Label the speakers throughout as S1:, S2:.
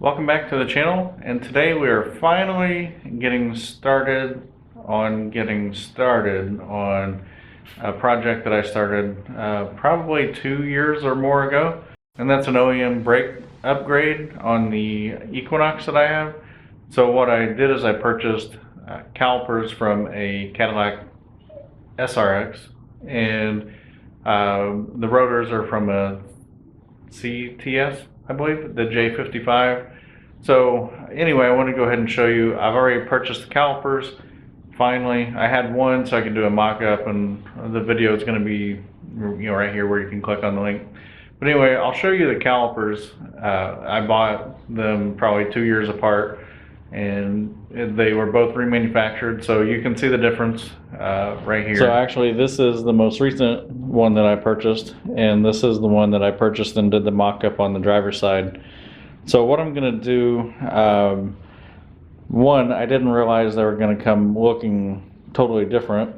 S1: Welcome back to the channel, and today we are finally getting started on a project that I started probably 2 years or more ago, and that's an OEM brake upgrade on the Equinox that I have. So what I did is I purchased calipers from a Cadillac SRX, and the rotors are from a CTS, I believe, the J55. So anyway, I want to go ahead and show you. I've already purchased the calipers. Finally, I had one so I could do a mock-up, and the video is going to be, right here where you can click on the link. But anyway, I'll show you the calipers. I bought them probably 2 years apart, and they were both remanufactured, so you can see the difference right here. So actually, this is the most recent one that I purchased, and this is the one that I purchased and did the mock-up on the driver's side. So what I'm going to do, one, I didn't realize they were going to come looking totally different,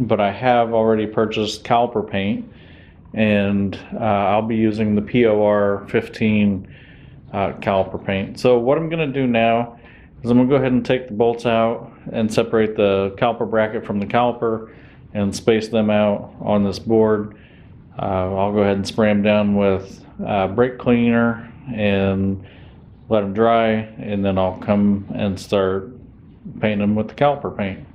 S1: but I have already purchased caliper paint, and I'll be using the POR-15 caliper paint. So what I'm going to do now is I'm going to go ahead and take the bolts out and separate the caliper bracket from the caliper and space them out on this board. I'll go ahead and spray them down with brake cleaner and let them dry, and then I'll come and start painting them with the caliper paint.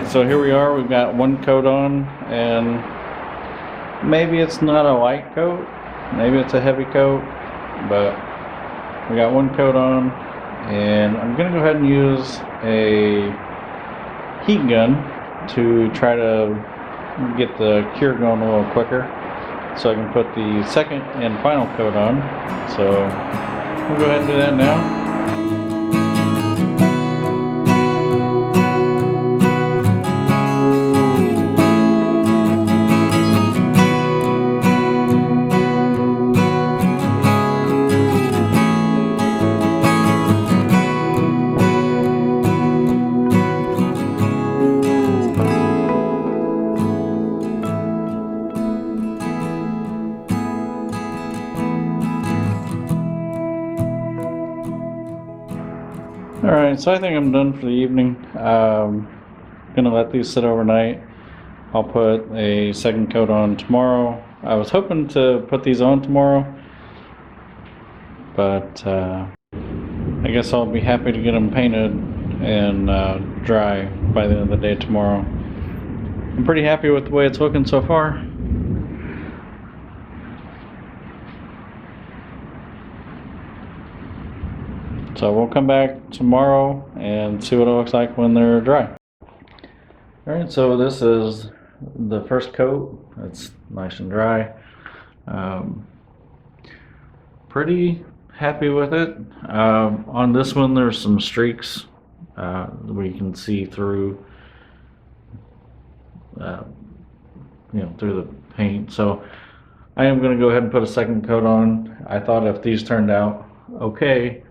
S1: Alright, so here we are. We've got one coat on, and maybe it's not a light coat, maybe it's a heavy coat, but we got one coat on, and I'm going to go ahead and use a heat gun to try to get the cure going a little quicker so I can put the second and final coat on. So we'll go ahead and do that now. Alright, so I think I'm done for the evening. Gonna let these sit overnight. I'll put a second coat on tomorrow. I was hoping to put these on tomorrow, but I guess I'll be happy to get them painted and dry by the end of the day tomorrow. I'm pretty happy with the way it's looking so far. So we'll come back tomorrow and see what it looks like when they're dry. Alright, so this is the first coat. It's nice and dry. Pretty happy with it. On this one there's some streaks we can see through through the paint. So I am going to go ahead and put a second coat on. I thought if these turned out okay,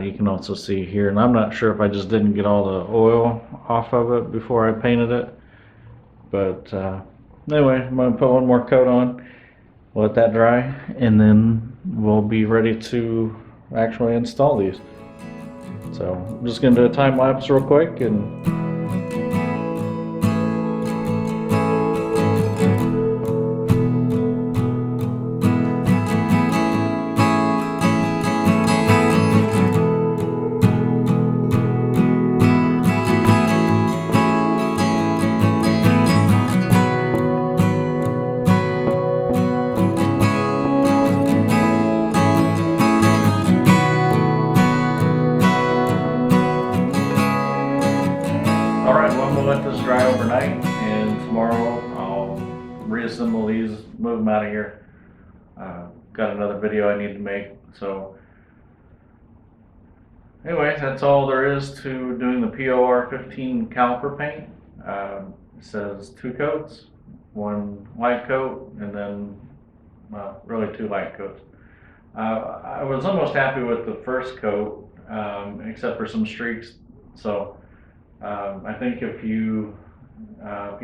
S1: you can also see here, and I'm not sure if I just didn't get all the oil off of it before I painted it, but anyway, I'm going to put one more coat on, let that dry, and then we'll be ready to actually install these. So I'm just going to do a time lapse real quick and let this dry overnight, and tomorrow I'll reassemble these, move them out of here. Got another video I need to make. So anyway, that's all there is to doing the POR-15 caliper paint. It says 2 coats, 1 light coat, and then really 2 light coats. I was almost happy with the first coat, except for some streaks. So I think if you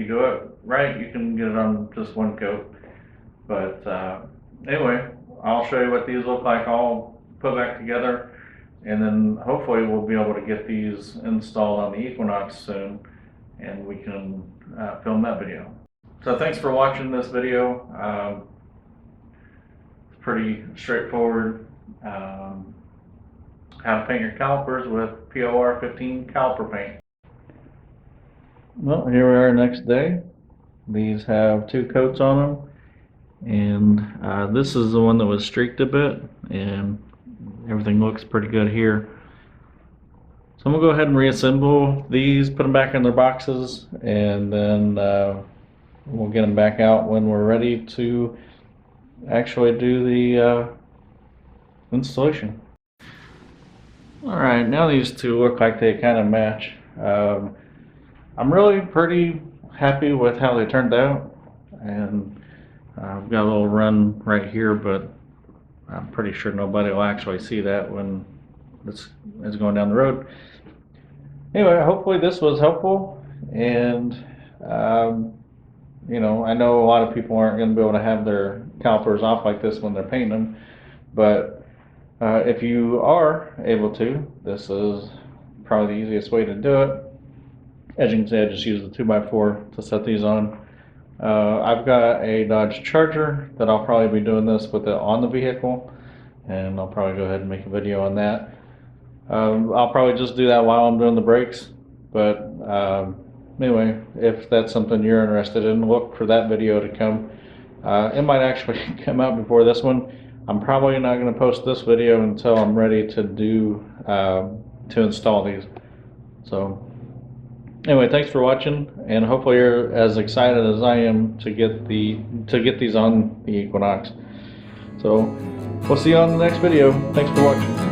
S1: do it right, you can get it on just 1 coat. But anyway, I'll show you what these look like all put back together, and then hopefully we'll be able to get these installed on the Equinox soon, and we can film that video. So thanks for watching this video. It's pretty straightforward. How to paint your calipers with POR-15 caliper paint. Well, here we are next day. These have 2 coats on them, and this is the one that was streaked a bit, and everything looks pretty good here. So I'm gonna go ahead and reassemble these, put them back in their boxes, and then we'll get them back out when we're ready to actually do the installation. Alright, now these 2 look like they kind of match. I'm really pretty happy with how they turned out, and I've got a little run right here, but I'm pretty sure nobody will actually see that when it's going down the road. Anyway, hopefully this was helpful, and you know, I know a lot of people aren't going to be able to have their calipers off like this when they're painting them, but if you are able to, this is probably the easiest way to do it. As you can see, I just used the 2x4 to set these on. I've got a Dodge Charger that I'll probably be doing this with it on the vehicle, and I'll probably go ahead and make a video on that. I'll probably just do that while I'm doing the brakes, but anyway, if that's something you're interested in, look for that video to come. It might actually come out before this one. I'm probably not going to post this video until I'm ready to do to install these. So anyway, thanks for watching, and hopefully you're as excited as I am to get these on the Equinox. So we'll see you on the next video. Thanks for watching.